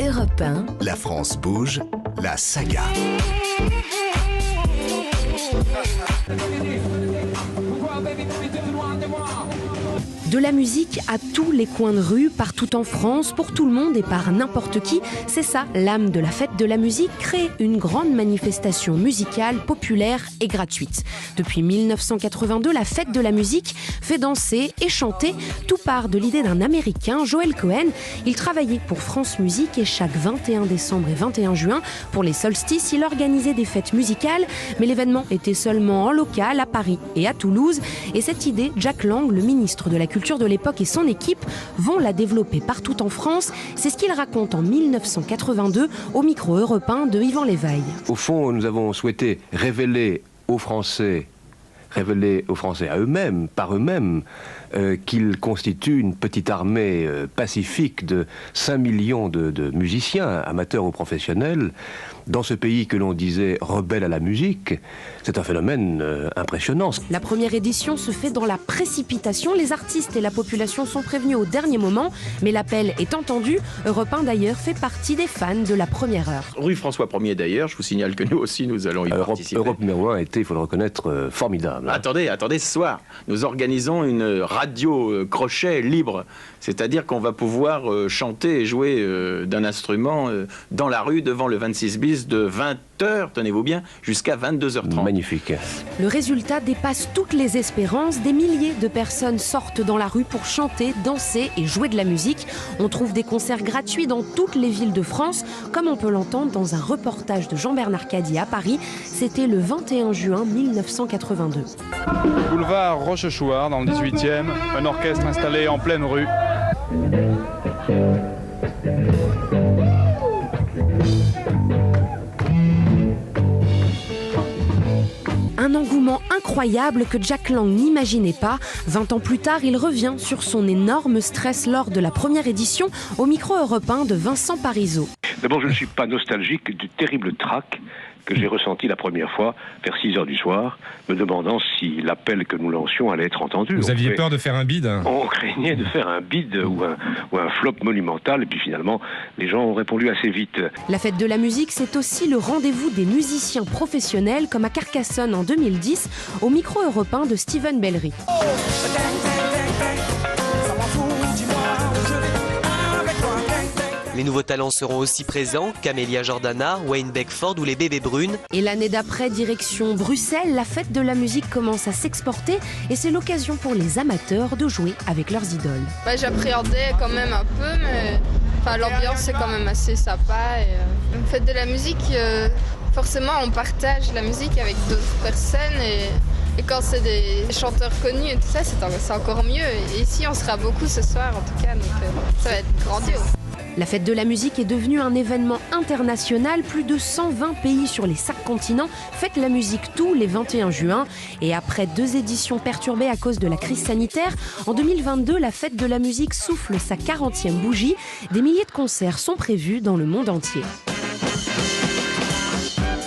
Europe 1. La France bouge, la saga. De la musique à tous les coins de rue, partout en France, pour tout le monde et par n'importe qui, c'est ça l'âme de la fête de la musique, créer une grande manifestation musicale, populaire et gratuite. Depuis 1982, la fête de la musique fait danser et chanter. Tout part de l'idée d'un Américain, Joel Cohen. Il travaillait pour France Musique et chaque 21 décembre et 21 juin, pour les solstices, il organisait des fêtes musicales. Mais l'événement était seulement en local, à Paris et à Toulouse. Et cette idée, Jack Lang, le ministre de la Culture de l'époque et son équipe vont la développer partout en France. C'est ce qu'il raconte en 1982 au micro européen de Yvan Léveille. Au fond, nous avons souhaité révéler aux Français à eux-mêmes, par eux-mêmes, qu'ils constituent une petite armée pacifique de 5 millions de musiciens, amateurs ou professionnels, dans ce pays que l'on disait rebelle à la musique. C'est un phénomène impressionnant. La première édition se fait dans la précipitation. Les artistes et la population sont prévenus au dernier moment, mais l'appel est entendu. Europe 1 d'ailleurs fait partie des fans de la première heure. Rue François 1er d'ailleurs, je vous signale que nous aussi nous allons y participer. Europe numéro 1 a été, il faut le reconnaître, formidable. Attendez, ce soir, nous organisons une radio crochet libre. C'est-à-dire qu'on va pouvoir chanter et jouer d'un instrument dans la rue devant le 26 bis de 20h, tenez-vous bien, jusqu'à 22h30. Magnifique. Le résultat dépasse toutes les espérances. Des milliers de personnes sortent dans la rue pour chanter, danser et jouer de la musique. On trouve des concerts gratuits dans toutes les villes de France, comme on peut l'entendre dans un reportage de Jean-Bernard Cadier à Paris. C'était le 21 juin 1982. Boulevard Rochechouart, dans le 18e, un orchestre installé en pleine rue. Un engouement incroyable que Jack Lang n'imaginait pas. 20 ans plus tard, il revient sur son énorme stress lors de la première édition au micro européen de Vincent Parisot. D'abord, je ne suis pas nostalgique du terrible trac que j'ai ressenti la première fois vers 6h du soir, me demandant si l'appel que nous lancions allait être entendu. Vous aviez peur de faire un bide? On craignait de faire un bide ou un flop monumental, et puis finalement, les gens ont répondu assez vite. La fête de la musique, c'est aussi le rendez-vous des musiciens professionnels, comme à Carcassonne en 2010, au micro européen de Steven Bellery. Les nouveaux talents seront aussi présents, Camélia Jordana, Wayne Beckford ou les Bébés Brunes. Et l'année d'après, direction Bruxelles, la fête de la musique commence à s'exporter et c'est l'occasion pour les amateurs de jouer avec leurs idoles. J'appréhendais quand même un peu, mais l'ambiance est quand même assez sympa. Et, une fête de la musique, forcément on partage la musique avec d'autres personnes et quand c'est des chanteurs connus et tout ça, c'est encore mieux. Et ici on sera beaucoup ce soir en tout cas, donc ça va être grandiose. La fête de la musique est devenue un événement international. Plus de 120 pays sur les 5 continents fêtent la musique tous les 21 juin. Et après 2 éditions perturbées à cause de la crise sanitaire, en 2022, la fête de la musique souffle sa 40e bougie. Des milliers de concerts sont prévus dans le monde entier.